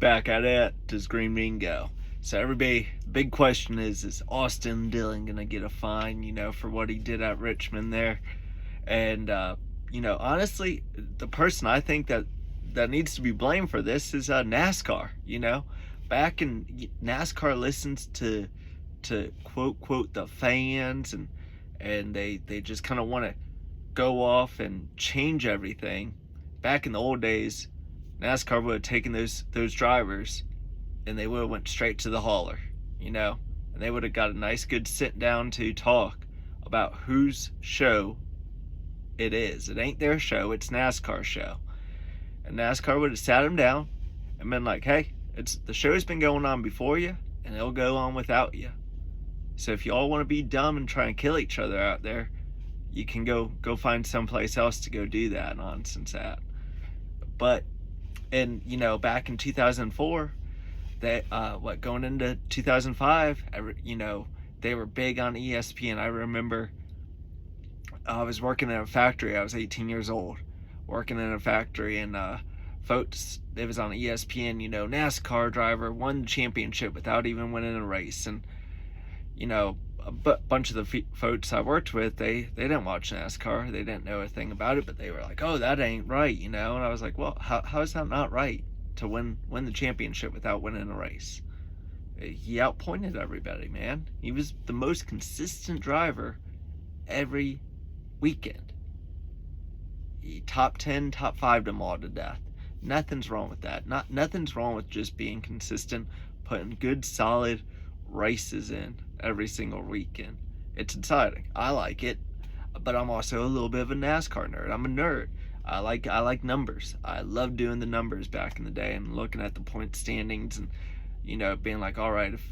Back at it. Does Green Bean go? So everybody, big question is Austin Dillon gonna get a fine, for what he did at Richmond there? And honestly, the person I think that needs to be blamed for this is NASCAR. Back in NASCAR listens to quote the fans, and they just kind of want to go off and change everything. Back in the old days, NASCAR would have taken those drivers and they would have went straight to the hauler, and they would have got a nice good sit down to talk about whose show it is. It ain't their show, it's NASCAR show. And NASCAR would have sat them down and been like, hey, the show's been going on before you and it'll go on without you. So if you all want to be dumb and try and kill each other out there, you can go find someplace else to go do that nonsense at. But back in 2004, going into 2005, they were big on ESPN. I remember I was working in a factory. I was 18 years old, working in a factory, and folks, it was on ESPN. NASCAR driver won the championship without even winning a race, and a bunch of the folks I worked with, they didn't watch NASCAR. They didn't know a thing about it, but they were like, oh, that ain't right, And I was like, well, how is that not right to win the championship without winning a race? He outpointed everybody, man. He was the most consistent driver every weekend. He top 10, top 5 them all to death. Nothing's wrong with that. Nothing's wrong with just being consistent, putting good, solid races in every single weekend. It's exciting. I like it, but I'm also a little bit of a NASCAR nerd. I'm a nerd. I like numbers. I love doing the numbers back in the day and looking at the point standings and being like, all right, if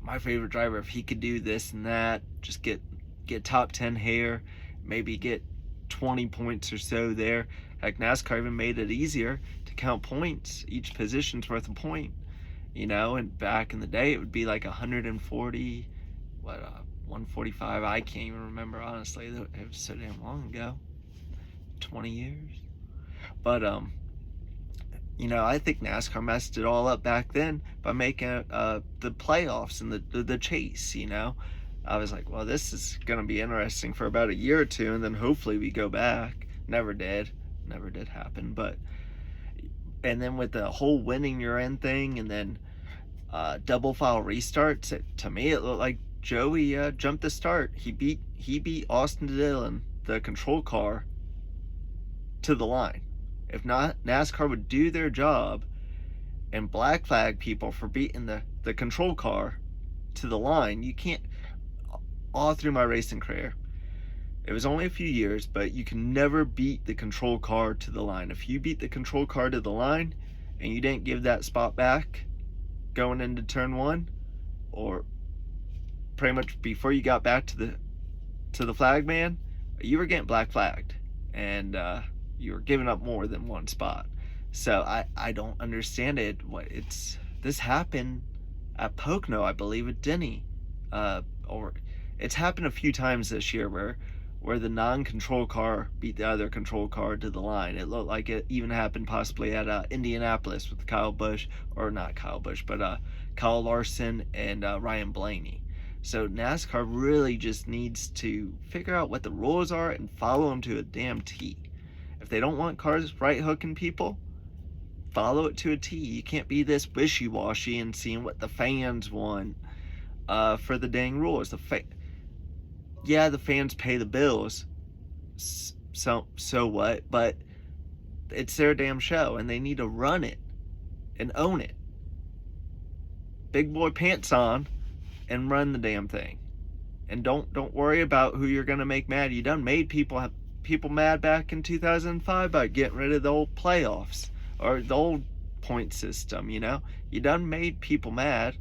my favorite driver, if he could do this and that, just get top 10 here, maybe get 20 points or so there. Heck, NASCAR even made it easier to count points. Each position's worth a point. And back in the day, it would be like 140, 145. I can't even remember, honestly. It was so damn long ago, 20 years. But I think NASCAR messed it all up back then by making the playoffs and the chase. I was like, well, this is gonna be interesting for about a year or two, and then hopefully we go back. Never did happen. And then with the whole winning your end thing, and then double file restarts, to me it looked like Joey jumped the start. He beat Austin Dillon, the control car, to the line. If not, NASCAR would do their job and black flag people for beating the control car to the line. You can't. All through my racing career, it was only a few years, but you can never beat the control car to the line. If you beat the control car to the line and you didn't give that spot back going into turn one, or pretty much before you got back to the flag man, you were getting black flagged, and you were giving up more than one spot. So I don't understand it. This happened at Pocono, I believe, at Denny, or it's happened a few times this year where the non-control car beat the other control car to the line. It looked like it even happened possibly at Indianapolis with Kyle Larson and Ryan Blaney. So NASCAR really just needs to figure out what the rules are and follow them to a damn T. If they don't want cars right hooking people, follow it to a T. You can't be this wishy-washy and seeing what the fans want for the dang rules. The fans pay the bills, so what? But it's their damn show, and they need to run it and own it. Big boy pants on and run the damn thing. And don't worry about who you're gonna make mad. You done made people mad back in 2005 by getting rid of the old playoffs or the old point system. You done made people mad.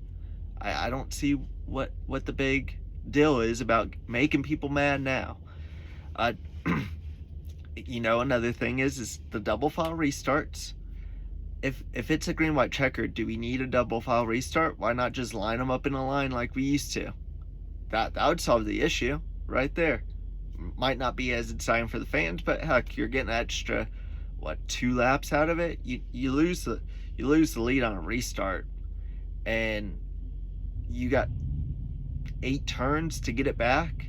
I don't see what the big deal is about making people mad now. Another thing is the double file restarts. If it's a green white checker, do we need a double file restart? Why not just line them up in a line like we used to? That would solve the issue right there. Might not be as exciting for the fans, but heck, you're getting extra 2 laps out of it. You lose you lose the lead on a restart, and you got 8 turns to get it back.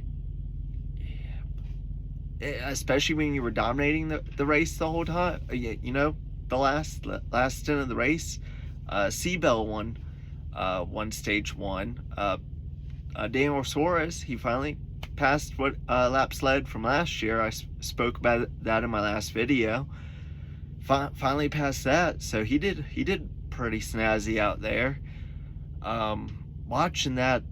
Especially when you were dominating the race the whole time. You know, the last stint of the race. Seabell won stage 1. Daniel Suarez, he finally passed what laps led from last year. I spoke about that in my last video. Finally passed that, so he did pretty snazzy out there. Watching that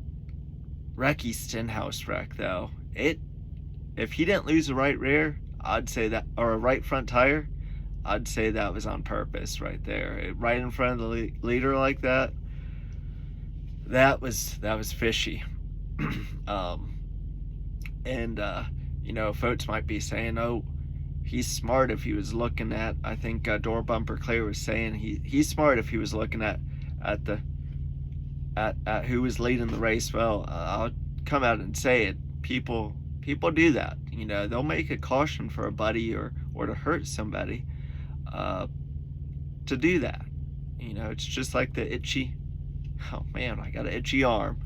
Recky Stenhouse wreck though, if he didn't lose the right rear, I'd say that, or a right front tire, I'd say that was on purpose right there. Right in front of the leader like that. That was fishy. You know, folks might be saying, "Oh, he's smart if he was looking at." I think Door Bumper Clear was saying he's smart if he was looking at who was leading the race. Well, I'll come out and say it. People do that. You know, they'll make a caution for a buddy or to hurt somebody. To do that, you know, it's just like the itchy. Oh man, I got an itchy arm.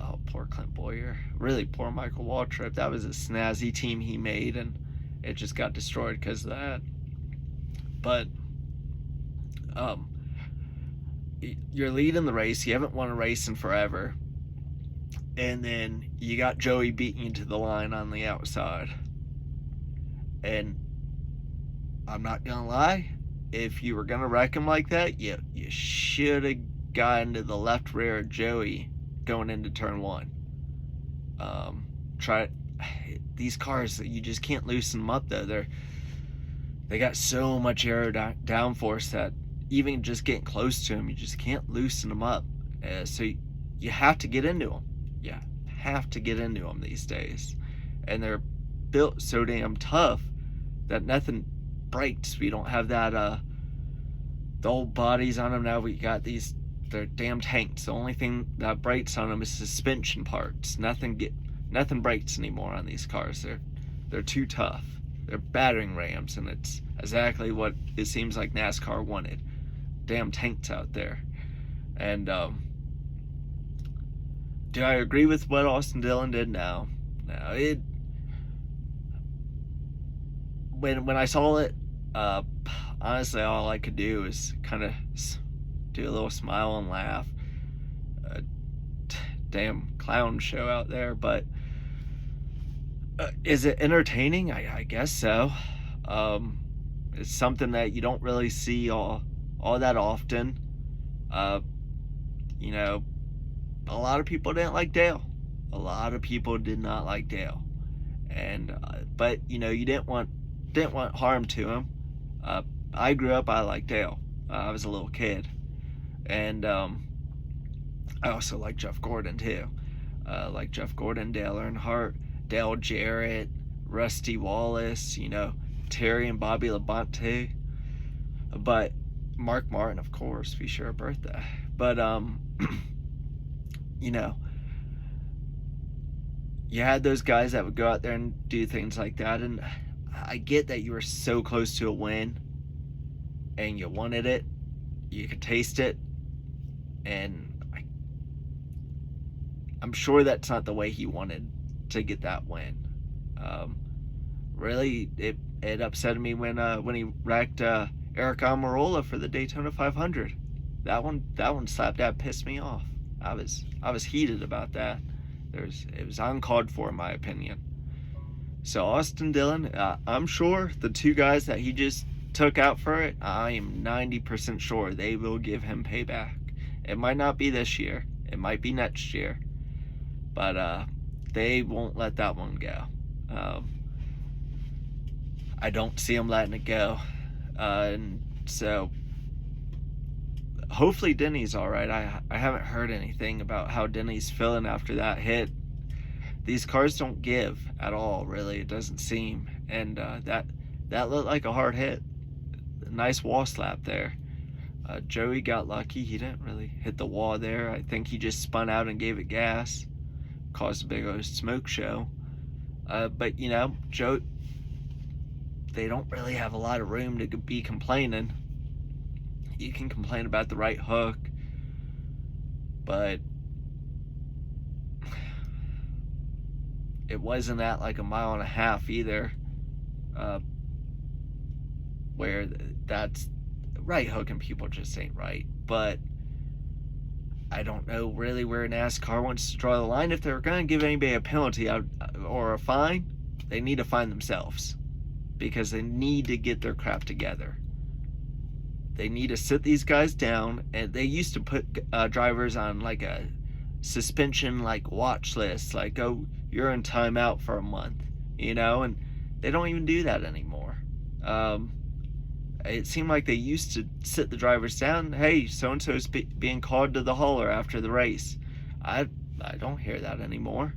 Oh, poor Clint Boyer. Really poor Michael Waltrip. That was a snazzy team he made, and it just got destroyed because of that. But you're leading the race. You haven't won a race in forever, and then you got Joey beating you to the line on the outside. And I'm not gonna lie, if you were gonna wreck him like that, you should have gotten to the left rear of Joey going into turn 1. These cars, you just can't loosen them up though. They got so much air downforce that even just getting close to them, you just can't loosen them up. So you have to get into them. You have to get into them these days, and they're built so damn tough that nothing breaks. We don't have that the old bodies on them now. We got they're damn tanks. The only thing that breaks on them is suspension parts. Nothing breaks anymore on these cars. They're too tough. They're battering rams, and it's exactly what it seems like NASCAR wanted. Damn tanks out there. And do I agree with what Austin Dillon did? No. When I saw it, honestly, all I could do is kind of do a little smile and laugh. Damn clown show out there, but is it entertaining? I guess so. It's something that you don't really see all that often. You know, a lot of people didn't like Dale. A lot of people did not like Dale, and but you know, you didn't want harm to him. I grew up, I liked Dale. I was a little kid, and I also like Jeff Gordon too. Like Jeff Gordon, Dale Earnhardt, Dale Jarrett, Rusty Wallace, you know, Terry and Bobby Labonte. But Mark Martin, of course, be sure birthday. But you know, you had those guys that would go out there and do things like that, and I get that you were so close to a win and you wanted it, you could taste it, and I'm sure that's not the way he wanted to get that win. Really, it upset me when he wrecked Eric Almirola for the Daytona 500. That one slap that pissed me off. I was heated about that. It was uncalled for in my opinion. So Austin Dillon, I'm sure the 2 guys that he just took out for it, I am 90% sure they will give him payback. It might not be this year, it might be next year, but they won't let that one go. I don't see them letting it go, and so hopefully Denny's all right. I haven't heard anything about how Denny's feeling after that hit. These cars don't give at all, really. It doesn't seem, and that looked like a hard hit. Nice wall slap there. Joey got lucky. He didn't really hit the wall there. I think he just spun out and gave it gas, caused a big old smoke show. But you know, Joe, they don't really have a lot of room to be complaining. you can complain about the right hook, but it wasn't at like a mile and a half either, where that's right hook and people just ain't right. But I don't know really where NASCAR wants to draw the line. If they're going to give anybody a penalty or a fine, they need to fine themselves, because they need to get their crap together. They need to sit these guys down, and they used to put drivers on like a suspension like watch list, like, oh, you're in timeout for a month, and they don't even do that anymore. It seemed like they used to sit the drivers down. Hey, so-and-so's being called to the hauler after the race. I don't hear that anymore.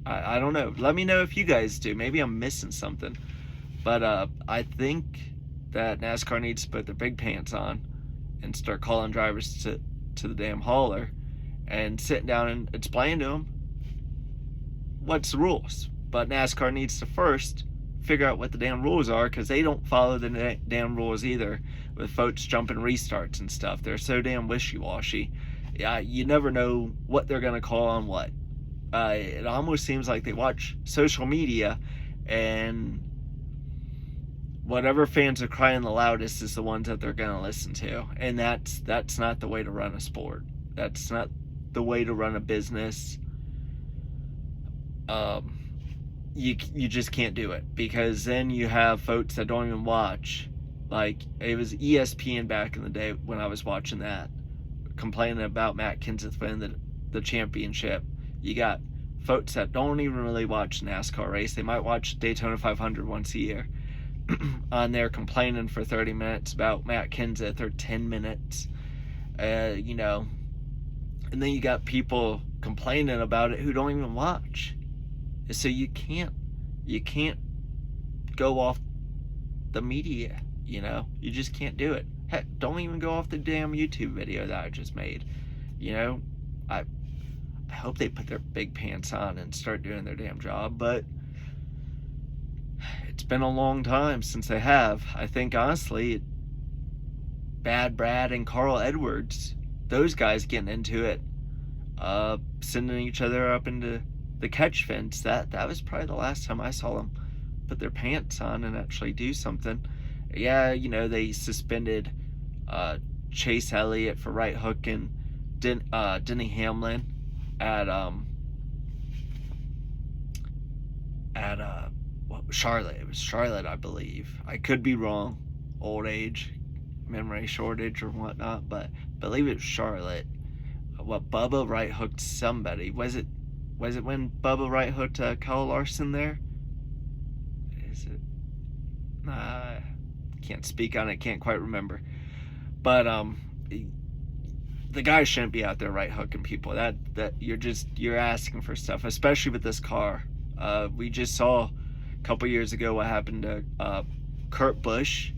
I don't know. Let me know if you guys do. Maybe I'm missing something. But I think that NASCAR needs to put their big pants on and start calling drivers to the damn hauler and sitting down and explain to them what's the rules. But NASCAR needs to first figure out what the damn rules are, because they don't follow the damn rules either, with folks jumping restarts and stuff. They're so damn wishy-washy. Yeah, you never know what they're going to call on what. It almost seems like they watch social media, and whatever fans are crying the loudest is the ones that they're going to listen to. And that's not the way to run a sport. That's not the way to run a business. You just can't do it, because then you have folks that don't even watch. Like, it was ESPN back in the day when I was watching that, complaining about Matt Kenseth winning the championship. You got folks that don't even really watch NASCAR race. They might watch Daytona 500 once a year on there, complaining for 30 minutes about Matt Kenseth, or 10 minutes, and then you got people complaining about it who don't even watch. So you can't go off the media, you just can't do it. Heck, don't even go off the damn YouTube video that I just made. I hope they put their big pants on and start doing their damn job, but it's been a long time since they have. I think, honestly, Bad Brad and Carl Edwards, those guys getting into it, sending each other up into the catch fence, that was probably the last time I saw them put their pants on and actually do something. Yeah, they suspended Chase Elliott for right hooking Denny Hamlin at Charlotte. It was Charlotte, I believe. I could be wrong. Old age, memory shortage or whatnot, but I believe it was Charlotte. Bubba right hooked somebody. Was it when Bubba right hooked Kyle Larson there? Is it? Can't speak on it. Can't quite remember. But the guy shouldn't be out there right hooking people. That you're asking for stuff, especially with this car. We just saw a couple years ago what happened to Kurt Busch.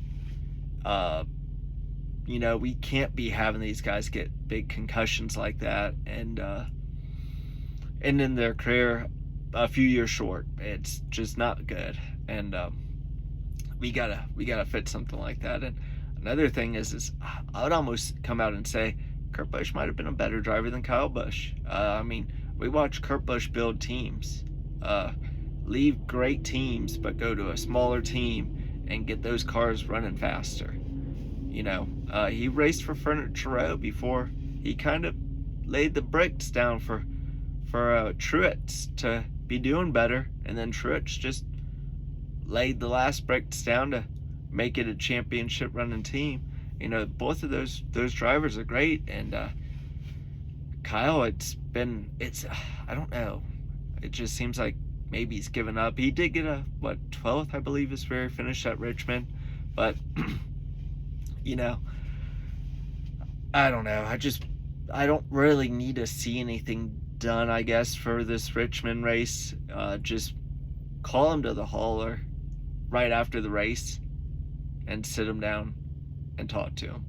We can't be having these guys get big concussions like that and in their career a few years short. It's just not good, and we gotta fit something like that. And another thing is I would almost come out and say Kurt Busch might have been a better driver than Kyle Busch. We watch Kurt Busch build teams, leave great teams, but go to a smaller team and get those cars running faster. He raced for Furniture Row before he kind of laid the bricks down for Truex to be doing better, and then Truex just laid the last bricks down to make it a championship running team. Both of those drivers are great, and Kyle, it's I don't know, it just seems like maybe he's given up. He did get a 12th, I believe, is where he finished at Richmond, but I don't know. I don't really need to see anything done, I guess, for this Richmond race. Just call him to the hauler right after the race and sit him down and talk to him.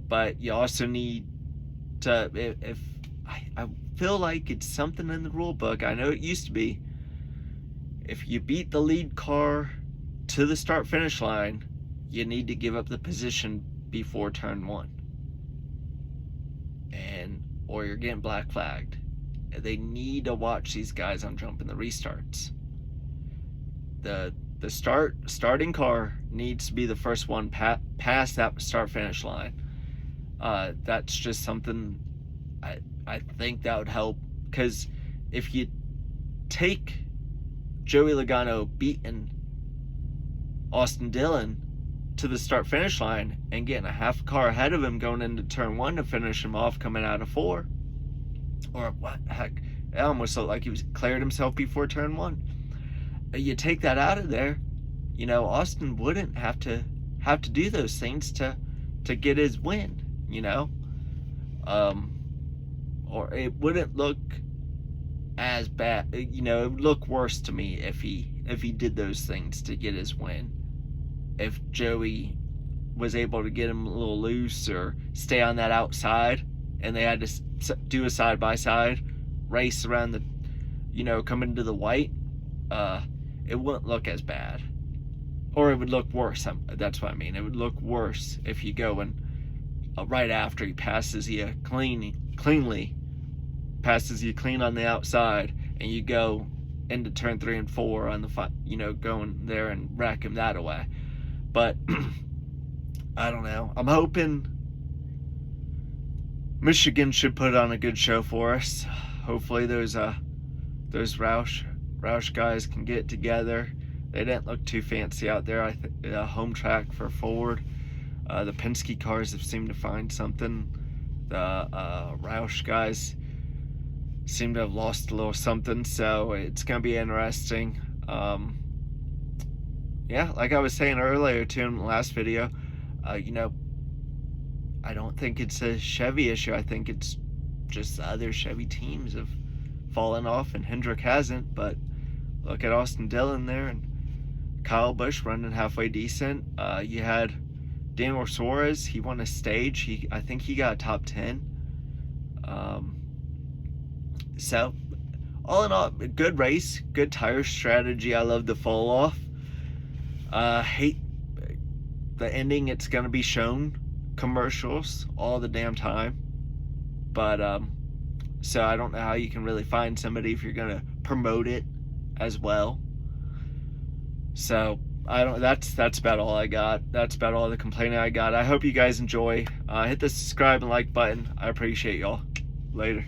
But you also need to, if I feel like it's something in the rule book. I know it used to be, if you beat the lead car to the start finish line, you need to give up the position before turn 1, or you're getting black flagged. They need to watch these guys on jumping the restarts. The starting car needs to be the first one past that start finish line. That's just something I think that would help, because if you take Joey Logano beating Austin Dillon to the start finish line and getting a half car ahead of him going into turn 1 to finish him off coming out of 4, or what heck, it almost looked like he was cleared himself before turn 1. You take that out of there, Austin wouldn't have to do those things to get his win, or it wouldn't look as bad. It would look worse to me if he did those things to get his win. If Joey was able to get him a little loose or stay on that outside, and they had to do a side-by-side race around the, coming to the white, it wouldn't look as bad. Or it would look worse. That's what I mean. It would look worse if you go and right after he passes you cleanly, passes you clean on the outside, and you go into turn 3 and 4 on the going there and wreck him that way. But I don't know. I'm hoping Michigan should put on a good show for us. Hopefully those Roush guys can get together. They didn't look too fancy out there. I think home track for Ford. The Penske cars have seemed to find something. The Roush guys seem to have lost a little something, so it's going to be interesting. Yeah, like I was saying earlier too in the last video, I don't think it's a Chevy issue. I think it's just the other Chevy teams have fallen off and Hendrick hasn't. But look at Austin Dillon there and Kyle Busch running halfway decent. You had Daniel Suarez. He won a stage. I think he got a top 10. So all in all, good race, good tire strategy. I love the fall off. Hate the ending. It's gonna be shown commercials all the damn time. But so I don't know how you can really find somebody if you're gonna promote it as well. So that's about all I got. That's about all the complaining I got. I hope you guys enjoy. Hit the subscribe and like button. I appreciate y'all. Later.